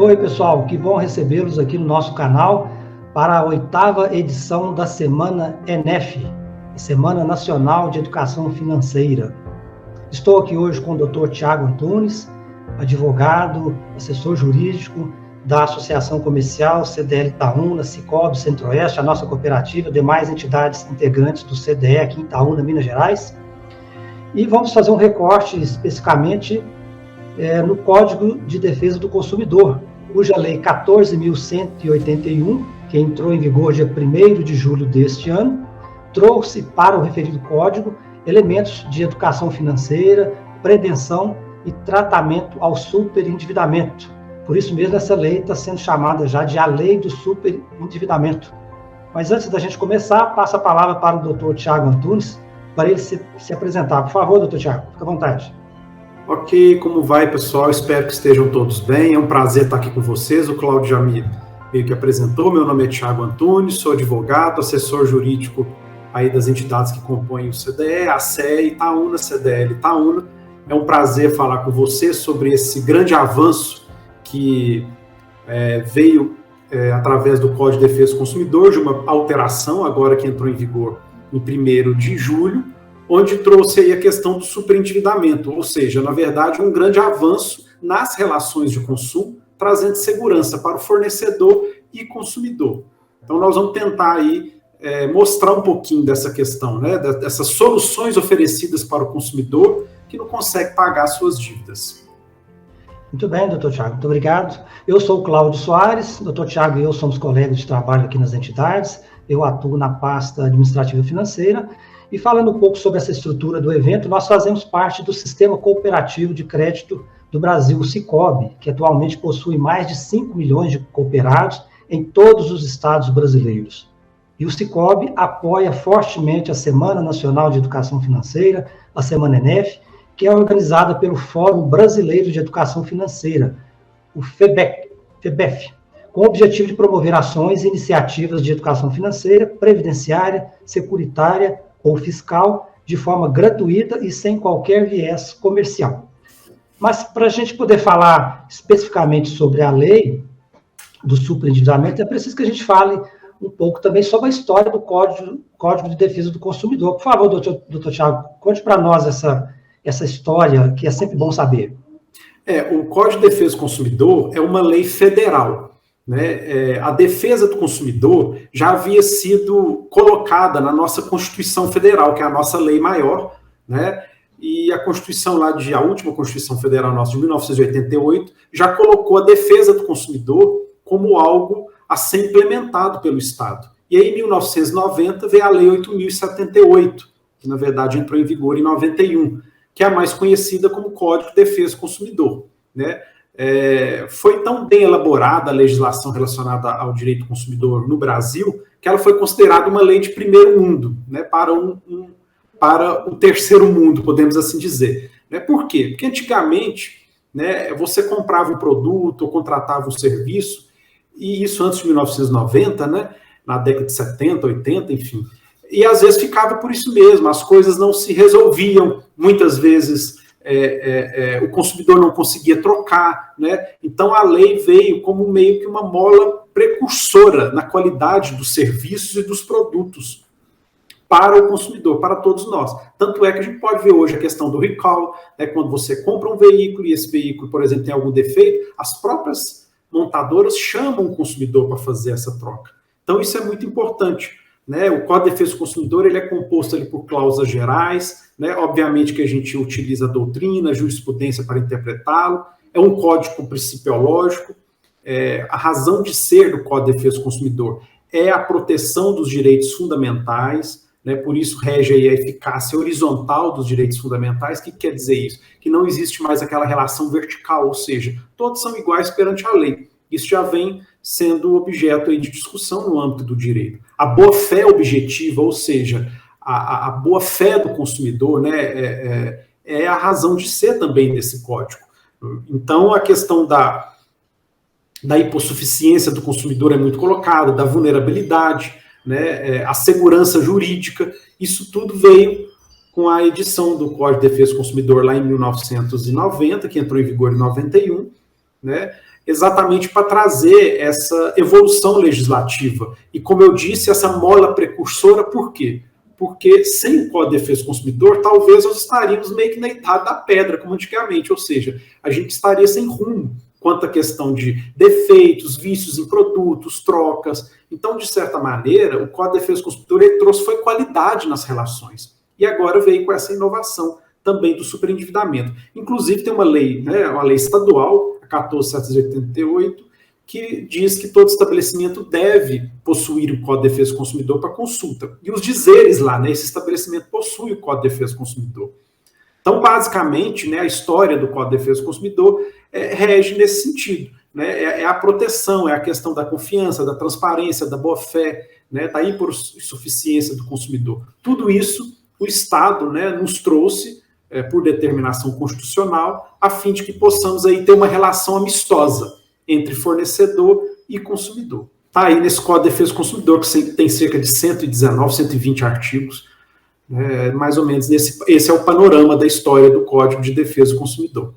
Oi, pessoal, que bom recebê-los aqui no nosso canal para a 8ª edição da Semana ENEF, Semana Nacional de Educação Financeira. Estou aqui hoje com o Dr. Tiago Antunes, advogado, assessor jurídico da Associação Comercial CDL Itaúna, Sicoob Centro-Oeste, a nossa cooperativa, demais entidades integrantes do CDE aqui em Itaúna, Minas Gerais. E vamos fazer um recorte especificamente no Código de Defesa do Consumidor, cuja Lei 14.181, que entrou em vigor dia 1º de julho deste ano, trouxe para o referido código elementos de educação financeira, prevenção e tratamento ao superendividamento. Por isso mesmo, essa lei está sendo chamada já de a Lei do Superendividamento. Mas antes da gente começar, passo a palavra para o Dr. Tiago Antunes, para ele se apresentar. Por favor, Dr. Tiago, fique à vontade. Ok, como vai, pessoal? Espero que estejam todos bem. É um prazer estar aqui com vocês. O Cláudio já meio que apresentou. Meu nome é Tiago Antunes, sou advogado, assessor jurídico aí das entidades que compõem o CDE, a CE Itaúna, CDL Itaúna. É um prazer falar com vocês sobre esse grande avanço que veio através do Código de Defesa do Consumidor, de uma alteração agora que entrou em vigor em 1º de julho, onde trouxe aí a questão do superendividamento, ou seja, na verdade, um grande avanço nas relações de consumo, trazendo segurança para o fornecedor e consumidor. Então, nós vamos tentar aí mostrar um pouquinho dessa questão, né, dessas soluções oferecidas para o consumidor que não consegue pagar suas dívidas. Muito bem, doutor Tiago, muito obrigado. Eu sou o Cláudio Soares, doutor Tiago e eu somos colegas de trabalho aqui nas entidades, eu atuo na pasta administrativa financeira, e falando um pouco sobre essa estrutura do evento, nós fazemos parte do Sistema Cooperativo de Crédito do Brasil, o Sicoob, que atualmente possui mais de 5 milhões de cooperados em todos os estados brasileiros. E o Sicoob apoia fortemente a Semana Nacional de Educação Financeira, a Semana ENEF, que é organizada pelo Fórum Brasileiro de Educação Financeira, o FEBEF, com o objetivo de promover ações e iniciativas de educação financeira, previdenciária, securitária ou fiscal, de forma gratuita e sem qualquer viés comercial. Mas, para a gente poder falar especificamente sobre a lei do superendividamento, é preciso que a gente fale um pouco também sobre a história do Código de Defesa do Consumidor. Por favor, doutor Tiago, conte para nós essa história, que é sempre bom saber. O Código de Defesa do Consumidor é uma lei federal, né? A defesa do consumidor já havia sido colocada na nossa Constituição Federal, que é a nossa lei maior, né? E a Constituição a última Constituição Federal nossa, de 1988, já colocou a defesa do consumidor como algo a ser implementado pelo Estado. E aí, em 1990, veio a Lei 8.078, que, na verdade, entrou em vigor em 91, que é a mais conhecida como Código de Defesa do Consumidor, né? Foi tão bem elaborada a legislação relacionada ao direito do consumidor no Brasil, que ela foi considerada uma lei de primeiro mundo, né, para o terceiro mundo, podemos assim dizer. Né? Por quê? Porque antigamente, né, você comprava um produto ou contratava um serviço, e isso antes de 1990, né, na década de 70, 80, enfim, e às vezes ficava por isso mesmo, as coisas não se resolviam, muitas vezes o consumidor não conseguia trocar, né? Então a lei veio como meio que uma mola precursora na qualidade dos serviços e dos produtos para o consumidor, para todos nós. Tanto é que a gente pode ver hoje a questão do recall, né? Quando você compra um veículo e esse veículo, por exemplo, tem algum defeito, as próprias montadoras chamam o consumidor para fazer essa troca. Então isso é muito importante. Né, o Código de Defesa do Consumidor ele é composto ali por cláusulas gerais, né, obviamente que a gente utiliza a doutrina, a jurisprudência para interpretá-lo, é um código principiológico, a razão de ser do Código de Defesa do Consumidor é a proteção dos direitos fundamentais, né, por isso rege aí a eficácia horizontal dos direitos fundamentais. O que quer dizer isso? Que não existe mais aquela relação vertical, ou seja, todos são iguais perante a lei. Isso já vem sendo objeto aí de discussão no âmbito do direito. A boa-fé objetiva, ou seja, a boa-fé do consumidor, né, é a razão de ser também desse código. Então, a questão da hipossuficiência do consumidor é muito colocada, da vulnerabilidade, né, a segurança jurídica, isso tudo veio com a edição do Código de Defesa do Consumidor lá em 1990, que entrou em vigor em 91, né, exatamente para trazer essa evolução legislativa. E, como eu disse, essa mola precursora, por quê? Porque sem o Código de Defesa do Consumidor, talvez nós estaríamos meio que na idade da pedra, como antigamente, ou seja, a gente estaria sem rumo quanto à questão de defeitos, vícios em produtos, trocas. Então, de certa maneira, o Código de Defesa do Consumidor ele trouxe foi qualidade nas relações. E agora veio com essa inovação também do superendividamento. Inclusive, tem uma lei, né, uma lei estadual, a 14.788, que diz que todo estabelecimento deve possuir o Código de Defesa do Consumidor para consulta. E os dizeres lá, né, esse estabelecimento possui o Código de Defesa do Consumidor. Então, basicamente, né, a história do Código de Defesa do Consumidor rege nesse sentido. Né, é a proteção, é a questão da confiança, da transparência, da boa-fé, né, da hipossuficiência do consumidor. Tudo isso o Estado, né, nos trouxe por determinação constitucional, a fim de que possamos aí ter uma relação amistosa entre fornecedor e consumidor. Está aí nesse Código de Defesa do Consumidor, que tem cerca de 119, 120 artigos, mais ou menos esse é o panorama da história do Código de Defesa do Consumidor.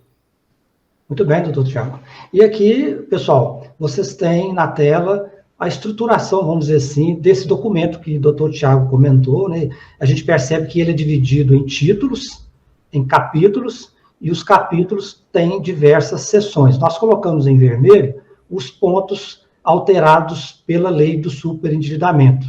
Muito bem, doutor Tiago. E aqui, pessoal, vocês têm na tela a estruturação, vamos dizer assim, desse documento que o doutor Tiago comentou, né? A gente percebe que ele é dividido em títulos, em capítulos, e os capítulos têm diversas seções. Nós colocamos em vermelho os pontos alterados pela lei do superendividamento,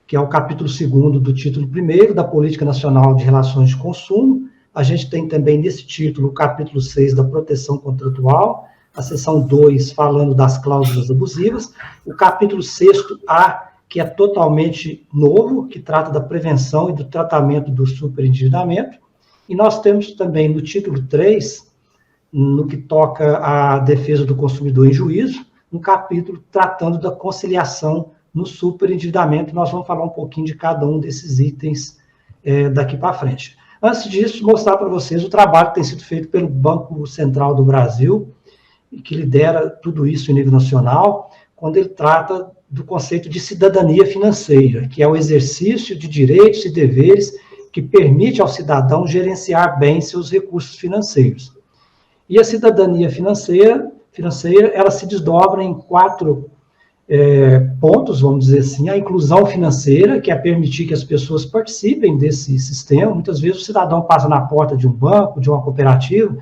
que é o capítulo 2º do título 1º da Política Nacional de Relações de Consumo. A gente tem também nesse título o capítulo 6 da proteção contratual, a seção 2 falando das cláusulas abusivas, o capítulo 6A, que é totalmente novo, que trata da prevenção e do tratamento do superendividamento. E nós temos também no título 3, no que toca à defesa do consumidor em juízo, um capítulo tratando da conciliação no superendividamento. Nós vamos falar um pouquinho de cada um desses itens daqui para frente. Antes disso, mostrar para vocês o trabalho que tem sido feito pelo Banco Central do Brasil, que lidera tudo isso em nível nacional, quando ele trata do conceito de cidadania financeira, que é o exercício de direitos e deveres que permite ao cidadão gerenciar bem seus recursos financeiros. E a cidadania financeira ela se desdobra em 4 pontos, vamos dizer assim: a inclusão financeira, que é permitir que as pessoas participem desse sistema. Muitas vezes o cidadão passa na porta de um banco, de uma cooperativa,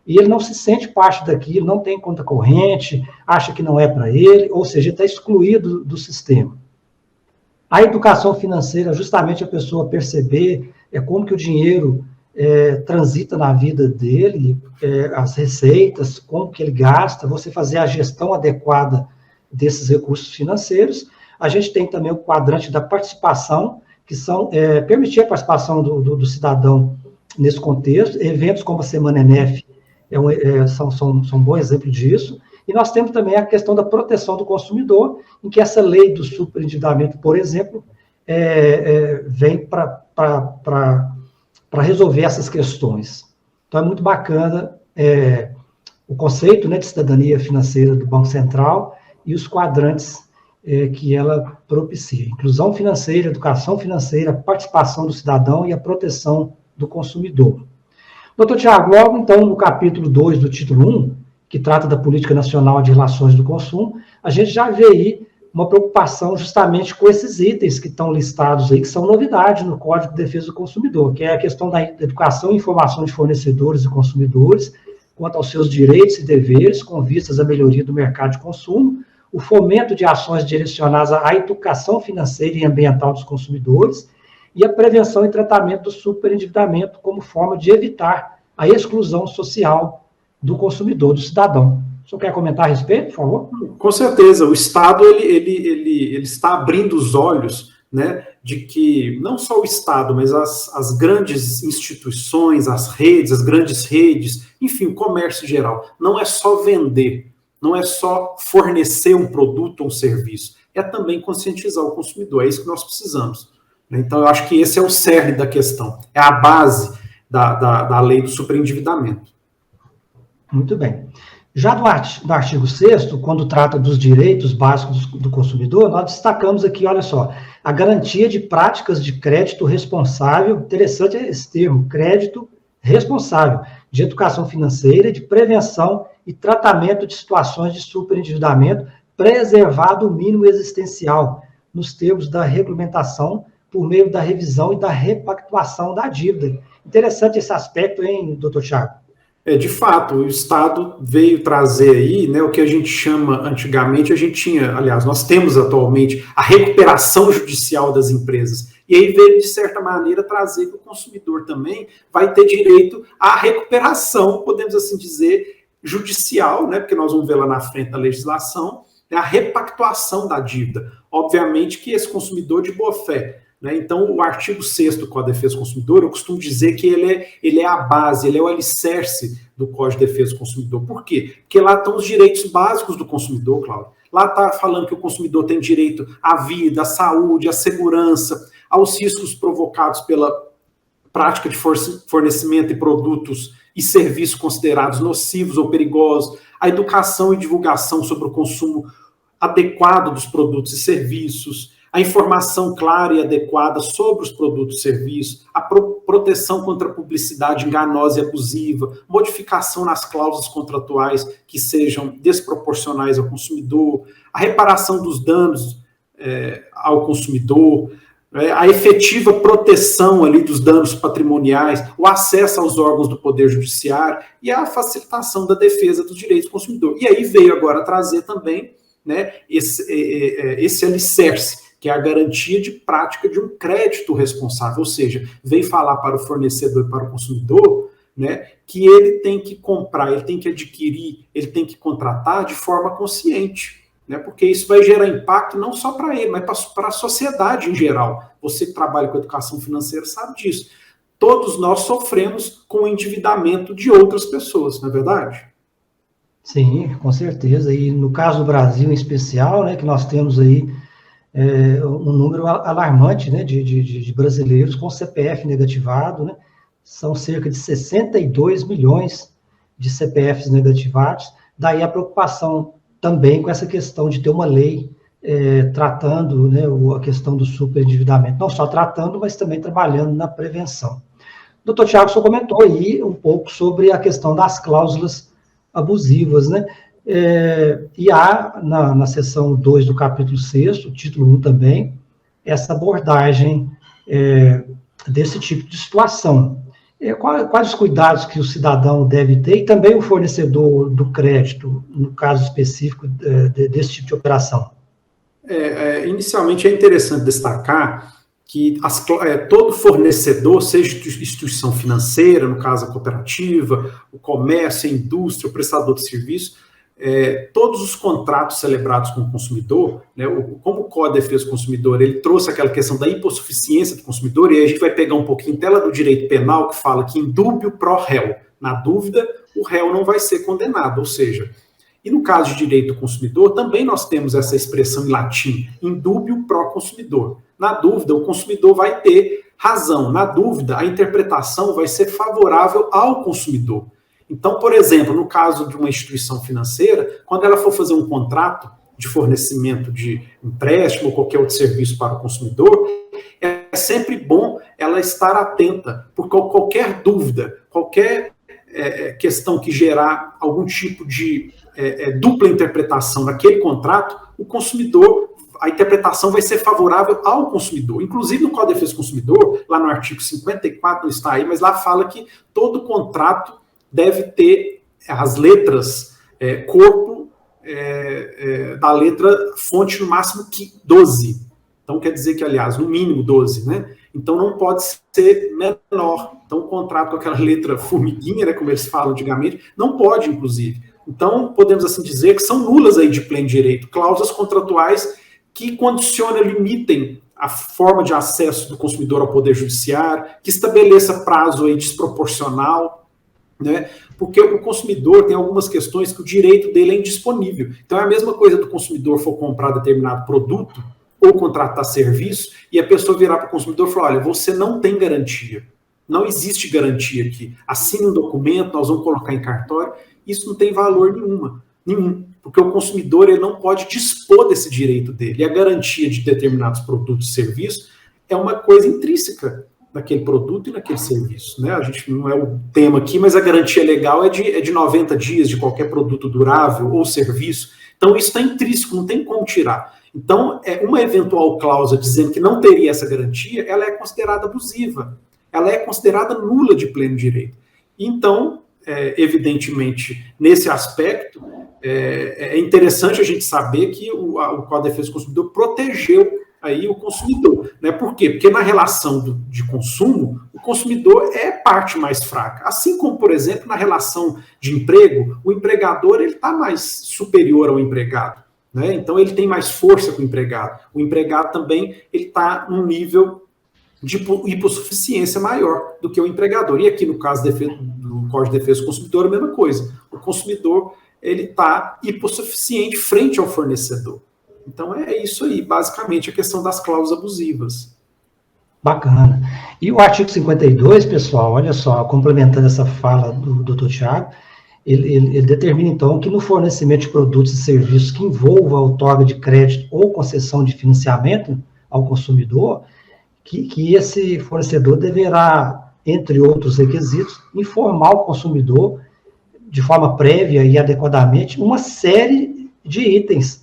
e ele não se sente parte daquilo, não tem conta corrente, acha que não é para ele, ou seja, está excluído do sistema. A educação financeira, justamente a pessoa perceber como que o dinheiro transita na vida dele, as receitas, como que ele gasta, você fazer a gestão adequada desses recursos financeiros. A gente tem também o quadrante da participação, que são permitir a participação do cidadão nesse contexto. Eventos como a Semana ENEF são um bom exemplo disso. E nós temos também a questão da proteção do consumidor, em que essa lei do superendividamento, por exemplo, vem para resolver essas questões. Então, é muito bacana o conceito, né, de cidadania financeira do Banco Central e os quadrantes que ela propicia: inclusão financeira, educação financeira, participação do cidadão e a proteção do consumidor. Doutor Tiago, logo então no capítulo 2 do título 1, que trata da Política Nacional de Relações do Consumo, a gente já vê aí uma preocupação justamente com esses itens que estão listados aí, que são novidade no Código de Defesa do Consumidor, que é a questão da educação e informação de fornecedores e consumidores quanto aos seus direitos e deveres, com vistas à melhoria do mercado de consumo, o fomento de ações direcionadas à educação financeira e ambiental dos consumidores, e a prevenção e tratamento do superendividamento como forma de evitar a exclusão social do consumidor, do cidadão. O senhor quer comentar a respeito, por favor? Com certeza. O Estado ele está abrindo os olhos, né, de que não só o Estado, mas as grandes instituições, as grandes redes, enfim, o comércio em geral, não é só vender, não é só fornecer um produto ou um serviço, é também conscientizar o consumidor. É isso que nós precisamos. Então, eu acho que esse é o cerne da questão, é a base da lei do superendividamento. Muito bem. Já no artigo 6º, quando trata dos direitos básicos do consumidor, nós destacamos aqui, olha só, a garantia de práticas de crédito responsável, interessante esse termo, crédito responsável, de educação financeira, de prevenção e tratamento de situações de superendividamento, preservado o mínimo existencial, nos termos da regulamentação, por meio da revisão e da repactuação da dívida. Interessante esse aspecto, hein, doutor Thiago? De fato, o Estado veio trazer aí, né, o que a gente chama, antigamente, a gente tinha, aliás, nós temos atualmente a recuperação judicial das empresas. E aí veio, de certa maneira, trazer que o consumidor também vai ter direito à recuperação, podemos assim dizer, judicial, né, porque nós vamos ver lá na frente da legislação, a repactuação da dívida. Obviamente que esse consumidor de boa fé, né? Então, o artigo 6º do Código de Defesa do Consumidor, eu costumo dizer que ele é a base, ele é o alicerce do Código de Defesa do Consumidor. Por quê? Porque lá estão os direitos básicos do consumidor, Cláudio. Lá está falando que o consumidor tem direito à vida, à saúde, à segurança, aos riscos provocados pela prática de fornecimento de produtos e serviços considerados nocivos ou perigosos, a educação e divulgação sobre o consumo adequado dos produtos e serviços, a informação clara e adequada sobre os produtos e serviços, a proteção contra a publicidade enganosa e abusiva, modificação nas cláusulas contratuais que sejam desproporcionais ao consumidor, a reparação dos danos ao consumidor, a efetiva proteção ali dos danos patrimoniais, o acesso aos órgãos do Poder Judiciário e a facilitação da defesa dos direitos do consumidor. E aí veio agora trazer também, né, esse alicerce, que é a garantia de prática de um crédito responsável, ou seja, veio falar para o fornecedor e para o consumidor, né, que ele tem que comprar, ele tem que adquirir, ele tem que contratar de forma consciente, né, porque isso vai gerar impacto não só para ele, mas para a sociedade em geral. Você que trabalha com educação financeira sabe disso. Todos nós sofremos com o endividamento de outras pessoas, não é verdade? Sim, com certeza. E no caso do Brasil em especial, né, que nós temos aí um número alarmante, né, de brasileiros com CPF negativado, né, são cerca de 62 milhões de CPFs negativados, daí a preocupação também com essa questão de ter uma lei tratando, né, a questão do superendividamento, não só tratando, mas também trabalhando na prevenção. Doutor Thiago, você comentou aí um pouco sobre a questão das cláusulas abusivas, né? E há, na seção 2 do capítulo 6º, título 1 também, essa abordagem desse tipo de situação. Quais os cuidados que o cidadão deve ter e também o fornecedor do crédito, no caso específico desse tipo de operação? Inicialmente, é interessante destacar que todo fornecedor, seja instituição financeira, no caso a cooperativa, o comércio, a indústria, o prestador de serviço, todos os contratos celebrados com o consumidor, né, como o Código de Defesa do Consumidor, ele trouxe aquela questão da hipossuficiência do consumidor, e aí a gente vai pegar um pouquinho tela do direito penal, que fala que in dubio pro réu, na dúvida, o réu não vai ser condenado, ou seja, e no caso de direito do consumidor, também nós temos essa expressão em latim, in dubio pro consumidor. Na dúvida, o consumidor vai ter razão, na dúvida, a interpretação vai ser favorável ao consumidor. Então, por exemplo, no caso de uma instituição financeira, quando ela for fazer um contrato de fornecimento de empréstimo ou qualquer outro serviço para o consumidor, é sempre bom ela estar atenta, porque qualquer dúvida, qualquer questão que gerar algum tipo de dupla interpretação naquele contrato, o consumidor, a interpretação vai ser favorável ao consumidor. Inclusive, no Código de Defesa do Consumidor, lá no artigo 54, não está aí, mas lá fala que todo contrato deve ter as letras, corpo da letra fonte no máximo 12. Então, quer dizer que, aliás, no mínimo 12, né? Então, não pode ser menor. Então, o contrato com aquela letra formiguinha, né, como eles falam antigamente, não pode, inclusive. Então, podemos assim dizer que são nulas aí de pleno direito, cláusulas contratuais que condicionam, limitem a forma de acesso do consumidor ao Poder Judiciário, que estabeleça prazo aí desproporcional, né? Porque o consumidor tem algumas questões que o direito dele é indisponível. Então, é a mesma coisa do consumidor for comprar determinado produto ou contratar serviço e a pessoa virar para o consumidor e falar, olha, você não tem garantia. Não existe garantia aqui. Assine um documento, nós vamos colocar em cartório. Isso não tem valor nenhum, porque o consumidor ele não pode dispor desse direito dele. E a garantia de determinados produtos e serviços é uma coisa intrínseca daquele produto e naquele serviço, né? A gente não é o tema aqui, mas a garantia legal é de 90 dias de qualquer produto durável ou serviço. Então, isso está intrínseco, não tem como tirar. Então, uma eventual cláusula dizendo que não teria essa garantia, ela é considerada abusiva. Ela é considerada nula de pleno direito. Então, evidentemente, nesse aspecto, é interessante a gente saber que o Código de Defesa do Consumidor protegeu aí o consumidor, né? Por quê? Porque na relação de consumo, o consumidor é parte mais fraca. Assim como, por exemplo, na relação de emprego, o empregador ele está mais superior ao empregado, né? Então ele tem mais força que o empregado. O empregado também ele está num nível de hipossuficiência maior do que o empregador. E aqui no caso do Código de Defesa do Consumidor, a mesma coisa. O consumidor ele está hipossuficiente frente ao fornecedor. Então é isso aí, basicamente, a questão das cláusulas abusivas. Bacana. E o artigo 52, pessoal, olha só, complementando essa fala do Dr. Tiago, ele determina, então, que no fornecimento de produtos e serviços que envolva a outorga de crédito ou concessão de financiamento ao consumidor, que esse fornecedor deverá, entre outros requisitos, informar o consumidor de forma prévia e adequadamente uma série de itens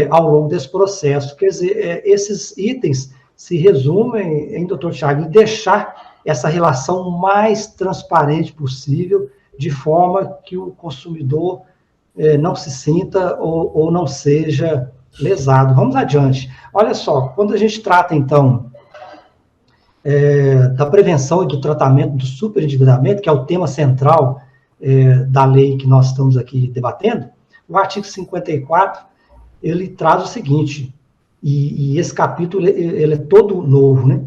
ao longo desse processo. Quer dizer, esses itens se resumem, em Dr. Tiago, em deixar essa relação mais transparente possível, de forma que o consumidor não se sinta ou não seja lesado. Vamos adiante. Olha só, quando a gente trata, então, da prevenção e do tratamento do superendividamento, que é o tema central da lei que nós estamos aqui debatendo, o artigo 54, ele traz o seguinte, e esse capítulo ele é todo novo, né?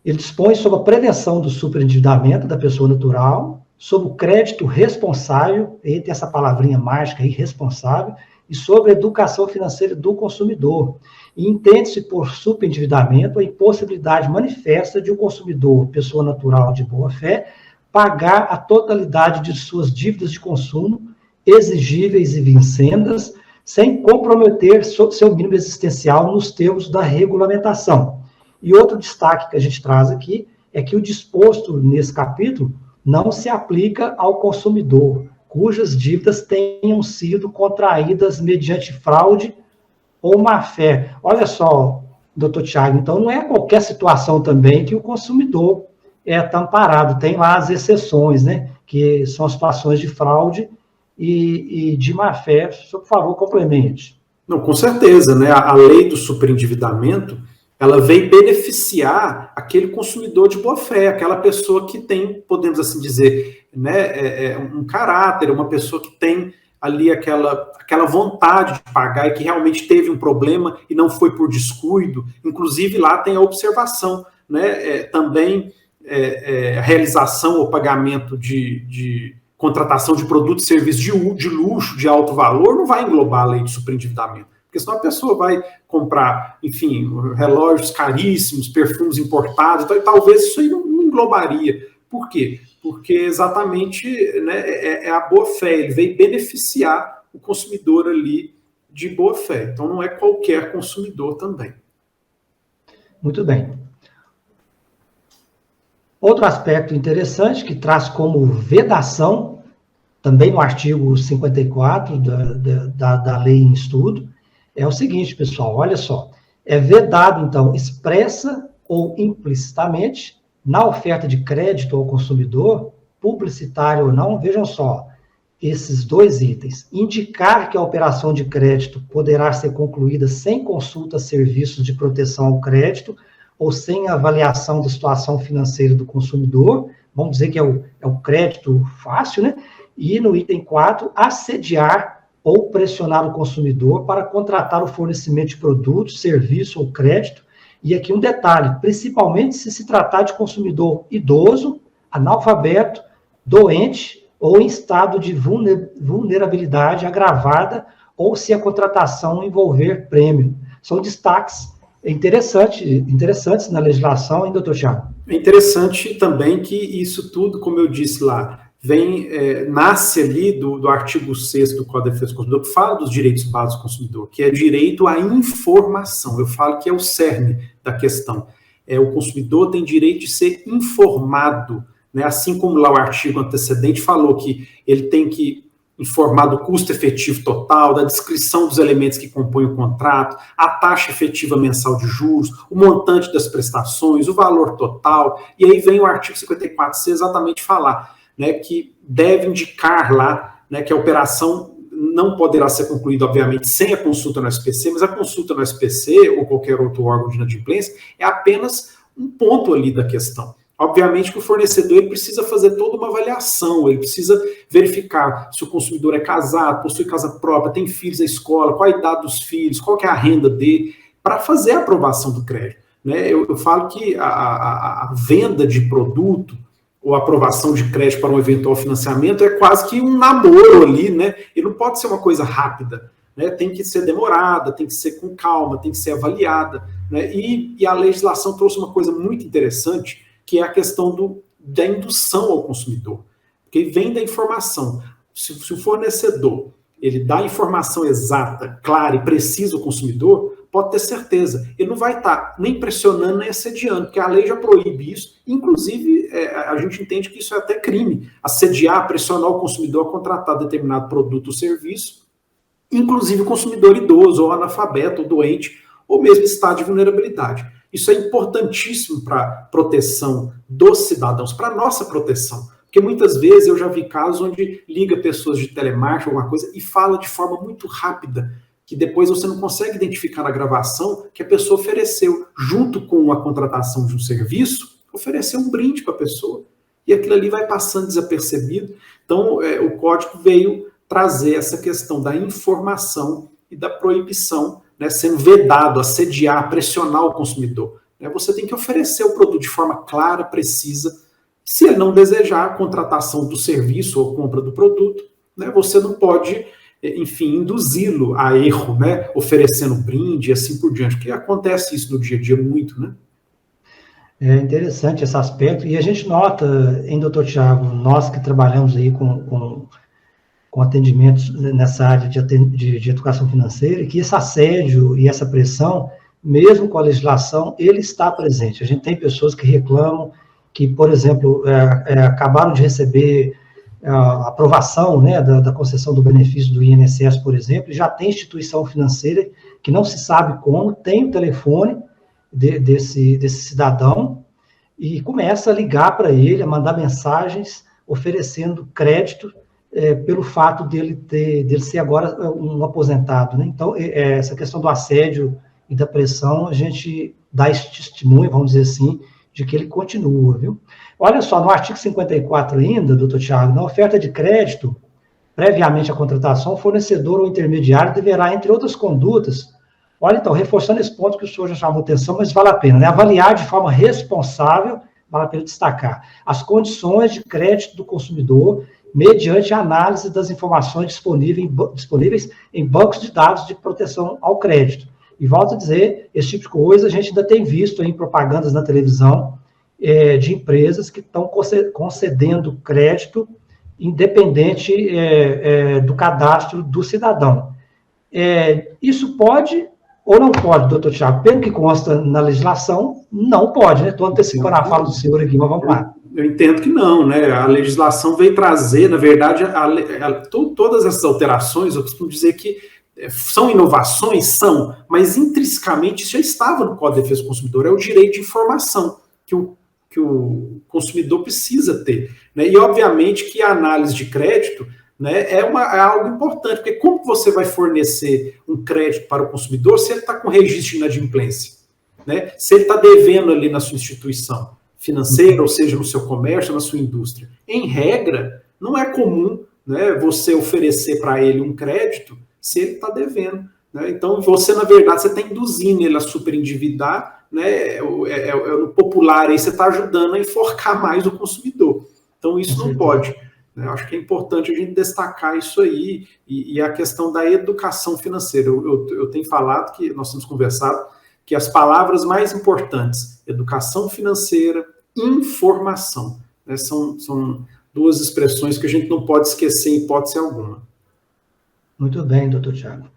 Ele dispõe sobre a prevenção do superendividamento da pessoa natural, sobre o crédito responsável, e tem essa palavrinha mágica aí, responsável, e sobre a educação financeira do consumidor. E entende-se por superendividamento a impossibilidade manifesta de um consumidor, pessoa natural de boa-fé, pagar a totalidade de suas dívidas de consumo, exigíveis e vincendas, sem comprometer seu mínimo existencial nos termos da regulamentação. E outro destaque que a gente traz aqui é que o disposto nesse capítulo não se aplica ao consumidor, cujas dívidas tenham sido contraídas mediante fraude ou má-fé. Olha só, doutor Tiago, então não é qualquer situação também que o consumidor está amparado, tem lá as exceções, né, que são situações de fraude e de má-fé. Por favor, complemente. Não, com certeza, né? A lei do superendividamento, ela vem beneficiar aquele consumidor de boa-fé, aquela pessoa que tem, podemos assim dizer, né, um caráter, uma pessoa que tem ali aquela vontade de pagar e que realmente teve um problema e não foi por descuido. Inclusive, lá tem a observação, né, também a realização ou pagamento de contratação de produtos e serviços de luxo, de alto valor, não vai englobar a lei de superendividamento. Porque senão a pessoa vai comprar, enfim, relógios caríssimos, perfumes importados, e talvez isso aí não englobaria. Por quê? Porque exatamente, né, é a boa-fé, ele veio beneficiar o consumidor ali de boa-fé. Então não é qualquer consumidor também. Muito bem. Outro aspecto interessante que traz como vedação, também no artigo 54 da lei em estudo, é o seguinte, pessoal, olha só, é vedado, então, expressa ou implicitamente, na oferta de crédito ao consumidor, publicitário ou não, vejam só, esses dois itens, indicar que a operação de crédito poderá ser concluída sem consulta a serviços de proteção ao crédito, ou sem avaliação da situação financeira do consumidor, vamos dizer que é o crédito fácil, né? E no item 4, assediar ou pressionar o consumidor para contratar o fornecimento de produtos, serviço ou crédito. E aqui um detalhe, principalmente se tratar de consumidor idoso, analfabeto, doente ou em estado de vulnerabilidade agravada, ou se a contratação envolver prêmio. São destaques interessantes na legislação, hein, doutor Thiago? É interessante também que isso tudo, como eu disse lá, nasce ali do artigo 6º do Código de Defesa do Consumidor, que fala dos direitos básicos do consumidor, que é direito à informação. Eu falo que é o cerne da questão. o consumidor tem direito de ser informado, né? Assim como lá o artigo antecedente falou que ele tem que informar do custo efetivo total, da descrição dos elementos que compõem o contrato, a taxa efetiva mensal de juros, o montante das prestações, o valor total, e aí vem o artigo 54C exatamente falar, né, que deve indicar lá, né, que a operação não poderá ser concluída, obviamente, sem a consulta no SPC, mas a consulta no SPC ou qualquer outro órgão de inadimplência é apenas um ponto ali da questão. Obviamente que o fornecedor ele precisa fazer toda uma avaliação, ele precisa verificar se o consumidor é casado, possui casa própria, tem filhos na escola, qual a idade dos filhos, qual que é a renda dele, para fazer a aprovação do crédito. Né? Eu falo que a venda de produto ou aprovação de crédito para um eventual financiamento é quase que um namoro ali, né? E não pode ser uma coisa rápida, né? Tem que ser demorada, tem que ser com calma, tem que ser avaliada, né? E a legislação trouxe uma coisa muito interessante, que é a questão da indução ao consumidor, porque vem da informação. Se o fornecedor ele dá a informação exata, clara e precisa ao consumidor, pode ter certeza, ele não vai estar nem pressionando nem assediando, porque a lei já proíbe isso, inclusive a gente entende que isso é até crime, assediar, pressionar o consumidor a contratar determinado produto ou serviço, inclusive o consumidor idoso, ou analfabeto, ou doente, ou mesmo estado de vulnerabilidade. Isso é importantíssimo para a proteção dos cidadãos, para a nossa proteção. Porque muitas vezes eu já vi casos onde liga pessoas de telemarketing, alguma coisa, e fala de forma muito rápida, que depois você não consegue identificar na gravação que a pessoa ofereceu, junto com a contratação de um serviço, ofereceu um brinde para a pessoa. E aquilo ali vai passando desapercebido. Então, o código veio trazer essa questão da informação e da proibição, né, sendo vedado, assediar, pressionar o consumidor. Né, você tem que oferecer o produto de forma clara, precisa. Se ele não desejar a contratação do serviço ou compra do produto, né, você não pode, enfim, induzi-lo a erro, né, oferecendo brinde e assim por diante, porque acontece isso no dia a dia muito, né? É interessante esse aspecto, e a gente nota, hein, doutor Tiago, nós que trabalhamos aí com atendimentos nessa área de educação financeira, que esse assédio e essa pressão, mesmo com a legislação, ele está presente. A gente tem pessoas que reclamam que, por exemplo, acabaram de receber a aprovação, né, da concessão do benefício do INSS, por exemplo, e já tem instituição financeira que não se sabe como, tem o telefone desse cidadão e começa a ligar para ele, a mandar mensagens oferecendo crédito pelo fato dele ser agora um aposentado, né? Então, essa questão do assédio e da pressão, a gente dá esse testemunho, vamos dizer assim, de que ele continua, viu? Olha só, no artigo 54 ainda, doutor Tiago, na oferta de crédito, previamente à contratação, o fornecedor ou intermediário deverá, entre outras condutas, olha então, reforçando esse ponto que o senhor já chamou atenção, mas vale a pena, né? Avaliar de forma responsável, vale a pena destacar, as condições de crédito do consumidor, mediante a análise das informações disponíveis em bancos de dados de proteção ao crédito. E volto a dizer, esse tipo de coisa a gente ainda tem visto em propagandas na televisão de empresas que estão concedendo crédito independente do cadastro do cidadão. Isso pode ou não pode, doutor Tiago? Pelo que consta na legislação, não pode, né? Estou antecipando a fala do senhor aqui, mas vamos lá. Eu entendo que não, né? A legislação veio trazer, na verdade, todas essas alterações, eu costumo dizer que são inovações, são, mas intrinsecamente isso já estava no Código de Defesa do Consumidor, é o direito de informação que o consumidor precisa ter, né? E obviamente que a análise de crédito, né, é algo importante, porque como você vai fornecer um crédito para o consumidor se ele está com registro de inadimplência, né? Se ele está devendo ali na sua instituição financeira, ou seja, no seu comércio, na sua indústria. Em regra, não é comum, né, você oferecer para ele um crédito se ele está devendo, né? Então, você, na verdade, você está induzindo ele a superendividar, né? No popular, aí você está ajudando a enforcar mais o consumidor. Então, isso não pode. Né? Acho que é importante a gente destacar isso aí, e a questão da educação financeira. Eu tenho falado, que nós temos conversado, que as palavras mais importantes, educação financeira, informação, né? São duas expressões que a gente não pode esquecer em hipótese alguma. Muito bem, doutor Tiago.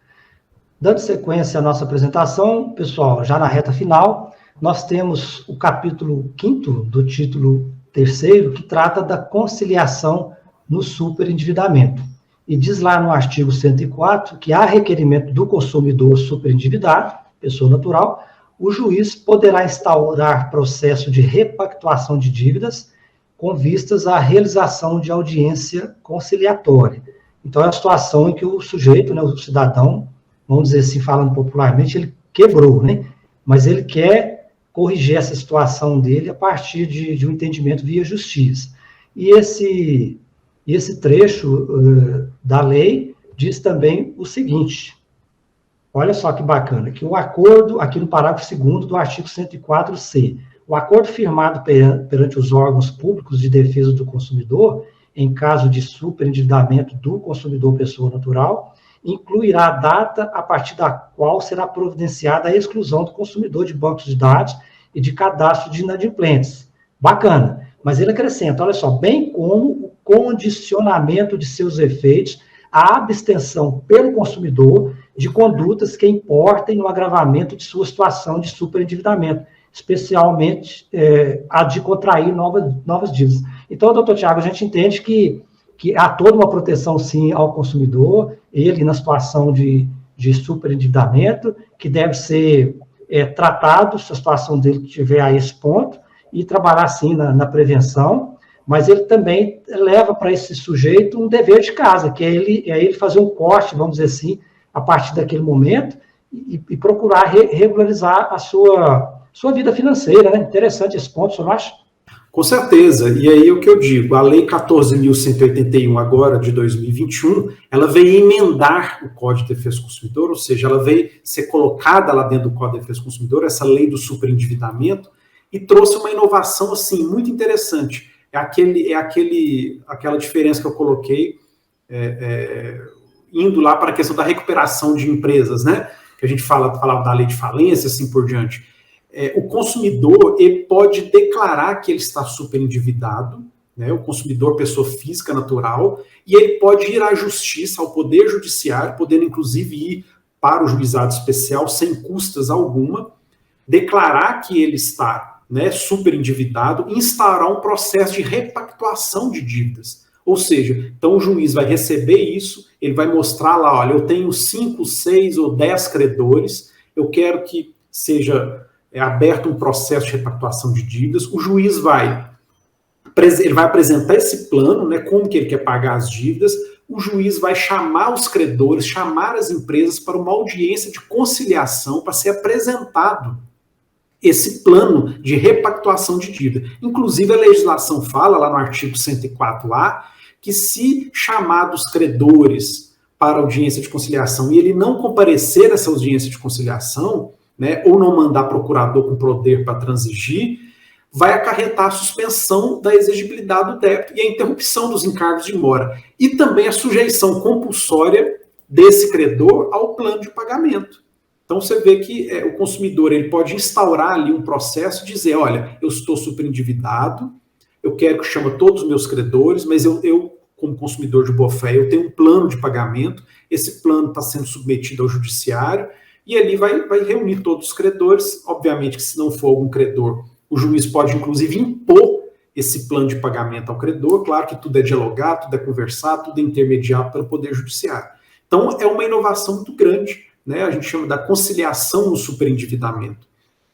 Dando sequência à nossa apresentação, pessoal, já na reta final, nós temos o capítulo 5º do título 3º, que trata da conciliação no superendividamento. E diz lá no artigo 104 que há requerimento do consumidor superendividado, pessoa natural, o juiz poderá instaurar processo de repactuação de dívidas com vistas à realização de audiência conciliatória. Então, é uma situação em que o sujeito, né, o cidadão, vamos dizer assim, falando popularmente, ele quebrou, né? Mas ele quer corrigir essa situação dele a partir de um entendimento via justiça. E esse trecho da lei diz também o seguinte, olha só que bacana, que o acordo, aqui no parágrafo 2º do artigo 104C, o acordo firmado perante os órgãos públicos de defesa do consumidor, em caso de superendividamento do consumidor pessoa natural, incluirá a data a partir da qual será providenciada a exclusão do consumidor de bancos de dados e de cadastro de inadimplentes. Bacana, mas ele acrescenta, olha só, bem como o condicionamento de seus efeitos à abstenção pelo consumidor de condutas que importem no agravamento de sua situação de superendividamento, especialmente a de contrair novas dívidas. Então, doutor Tiago, a gente entende que há toda uma proteção, sim, ao consumidor, ele na situação de superendividamento, que deve ser tratado, se a situação dele estiver a esse ponto, e trabalhar, sim, na prevenção, mas ele também leva para esse sujeito um dever de casa, que é ele fazer um corte, vamos dizer assim, a partir daquele momento, e procurar regularizar a sua vida financeira, né? Interessante esse ponto, você não acha? Com certeza, e aí o que eu digo, a Lei 14.181 agora, de 2021, ela veio emendar o Código de Defesa do Consumidor, ou seja, ela veio ser colocada lá dentro do Código de Defesa do Consumidor, essa lei do superendividamento, e trouxe uma inovação, assim, muito interessante. Aquela diferença que eu coloquei, indo lá para a questão da recuperação de empresas, né? Que a gente falava da lei de falência, assim por diante. O consumidor, ele pode declarar que ele está superendividado, né? O consumidor, pessoa física natural, e ele pode ir à justiça, ao Poder Judiciário, podendo inclusive ir para o juizado especial sem custas alguma, declarar que ele está, né, superendividado, e instaurar um processo de repactuação de dívidas. Ou seja, então o juiz vai receber isso, ele vai mostrar lá, olha, eu tenho 5, 6 ou 10 credores, eu quero que seja aberto um processo de repactuação de dívidas, o juiz ele vai apresentar esse plano, né, como que ele quer pagar as dívidas, o juiz vai chamar os credores, chamar as empresas para uma audiência de conciliação, para ser apresentado esse plano de repactuação de dívida. Inclusive, a legislação fala, lá no artigo 104A, que se chamados credores para audiência de conciliação e ele não comparecer nessa audiência de conciliação, né, ou não mandar procurador com poder para transigir, vai acarretar a suspensão da exigibilidade do débito e a interrupção dos encargos de mora. E também a sujeição compulsória desse credor ao plano de pagamento. Então, você vê que o consumidor ele pode instaurar ali um processo e dizer, olha, eu estou superendividado, eu quero que chame todos os meus credores, mas eu, como consumidor de boa-fé, eu tenho um plano de pagamento, esse plano está sendo submetido ao judiciário, e ali vai reunir todos os credores. Obviamente que se não for algum credor, o juiz pode, inclusive, impor esse plano de pagamento ao credor. Claro que tudo é dialogado, tudo é conversado, tudo é intermediado pelo Poder Judiciário. Então, é uma inovação muito grande, né? A gente chama da conciliação no superendividamento.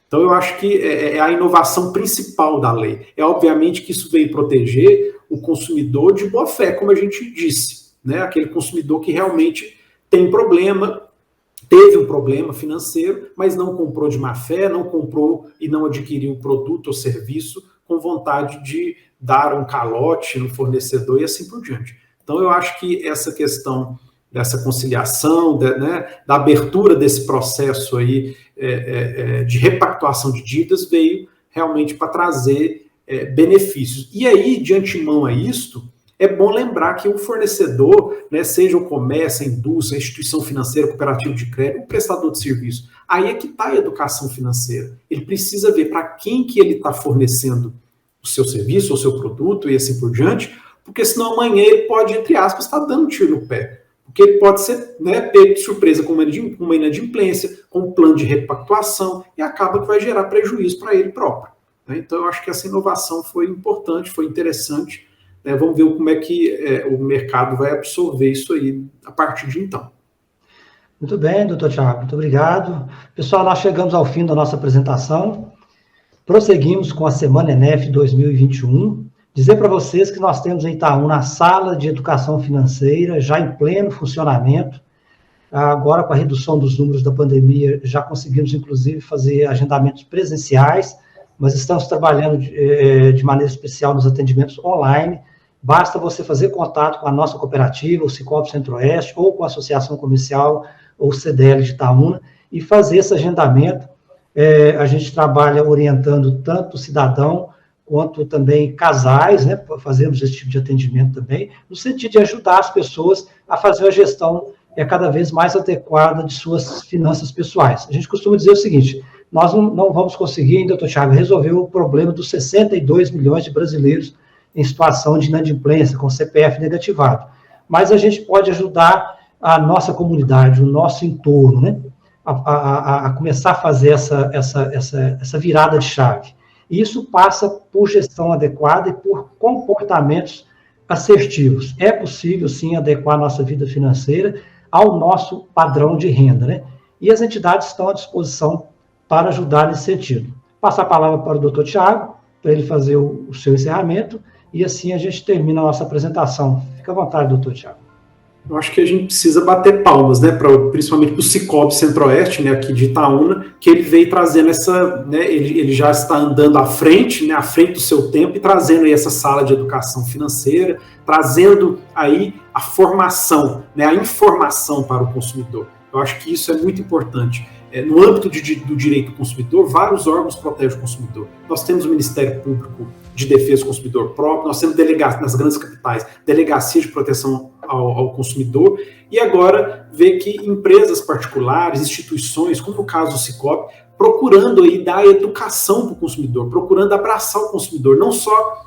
Então, eu acho que é a inovação principal da lei. Obviamente que isso veio proteger o consumidor de boa-fé, como a gente disse, né? Aquele consumidor que realmente tem problema, teve um problema financeiro, mas não comprou de má fé, não comprou e não adquiriu o produto ou serviço com vontade de dar um calote no fornecedor e assim por diante. Então, eu acho que essa questão dessa conciliação, da abertura desse processo aí de repactuação de dívidas veio realmente para trazer benefícios. E aí, de antemão a isto, é bom lembrar que o fornecedor, né, seja o comércio, a indústria, a instituição financeira, cooperativo de crédito, o prestador de serviço, aí é que está a educação financeira. Ele precisa ver para quem que ele está fornecendo o seu serviço, o seu produto e assim por diante, porque senão amanhã ele pode, entre aspas, estar dando tiro no pé. porque ele pode ser, né, pego de surpresa com uma inadimplência, com um plano de repactuação, e acaba que vai gerar prejuízo para ele próprio. Né? Então, eu acho que essa inovação foi importante, foi interessante. Né? Vamos ver como é que o mercado vai absorver isso aí a partir de então. Muito bem, doutor Thiago, muito obrigado. Pessoal, nós chegamos ao fim da nossa apresentação. Prosseguimos com a Semana ENEF 2021. Dizer para vocês que nós temos em Itaúna a sala de educação financeira já em pleno funcionamento. Agora, com a redução dos números da pandemia, já conseguimos, inclusive, fazer agendamentos presenciais, mas estamos trabalhando de maneira especial nos atendimentos online. Basta você fazer contato com a nossa cooperativa, o Sicoob Centro-Oeste, ou com a Associação Comercial, ou CDL de Itaúna, e fazer esse agendamento. A gente trabalha orientando tanto o cidadão, quanto também casais, né, fazemos esse tipo de atendimento também, no sentido de ajudar as pessoas a fazer a gestão cada vez mais adequada de suas finanças pessoais. A gente costuma dizer o seguinte, nós não vamos conseguir ainda, doutor Thiago, resolver o problema dos 62 milhões de brasileiros em situação de inadimplência, com CPF negativado, mas a gente pode ajudar a nossa comunidade, o nosso entorno, né, a começar a fazer essa virada de chave. Isso passa por gestão adequada e por comportamentos assertivos. É possível, sim, adequar a nossa vida financeira ao nosso padrão de renda, né? E as entidades estão à disposição para ajudar nesse sentido. Passo a palavra para o doutor Thiago, para ele fazer o seu encerramento, e assim a gente termina a nossa apresentação. Fica à vontade, doutor Thiago. Eu acho que a gente precisa bater palmas, né, principalmente para o Sicoob Centro-Oeste, né, aqui de Itaúna, que ele veio trazendo né, ele já está andando à frente, né, à frente do seu tempo, e trazendo aí essa sala de educação financeira, trazendo aí a formação, né, a informação para o consumidor. Eu acho que isso é muito importante. No âmbito do direito do consumidor, vários órgãos protegem o consumidor. Nós temos o Ministério Público de Defesa do Consumidor próprio, nós temos nas grandes capitais, delegacia de proteção ao consumidor, e agora ver que empresas particulares, instituições, como no caso do Sicoob, procurando aí dar educação para o consumidor, procurando abraçar o consumidor, não só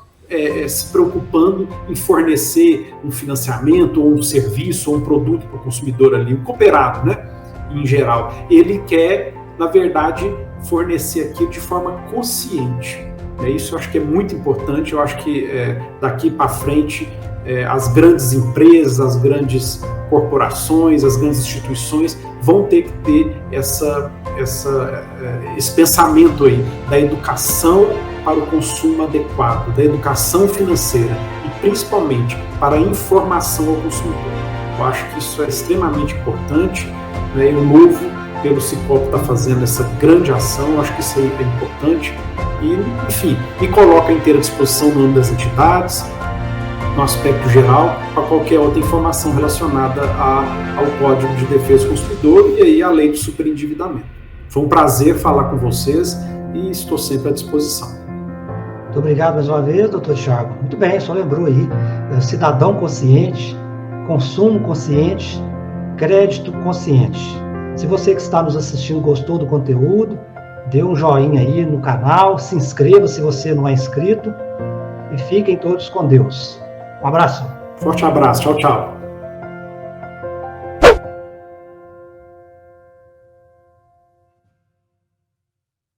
se preocupando em fornecer um financiamento, ou um serviço, ou um produto para o consumidor ali, o cooperado, né, em geral. Ele quer, na verdade, fornecer aquilo de forma consciente. Isso eu acho que é muito importante. Eu acho que daqui para frente as grandes empresas, as grandes corporações, as grandes instituições vão ter que ter esse pensamento aí da educação para o consumo adequado, da educação financeira e principalmente para a informação ao consumidor. Eu acho que isso é extremamente importante, né? E o Novo, pelo Sicoob, está fazendo essa grande ação. Eu acho que isso aí é importante e, enfim, me coloca à inteira disposição no âmbito das entidades, no aspecto geral, para qualquer outra informação relacionada ao Código de Defesa do Consumidor e aí a lei do superendividamento. Foi um prazer falar com vocês e estou sempre à disposição. Muito obrigado mais uma vez, doutor Thiago. Muito bem, só lembrou aí, cidadão consciente, consumo consciente, crédito consciente. Se você que está nos assistindo gostou do conteúdo, dê um joinha aí no canal, se inscreva se você não é inscrito e fiquem todos com Deus. Um abraço. Forte abraço. Tchau, tchau.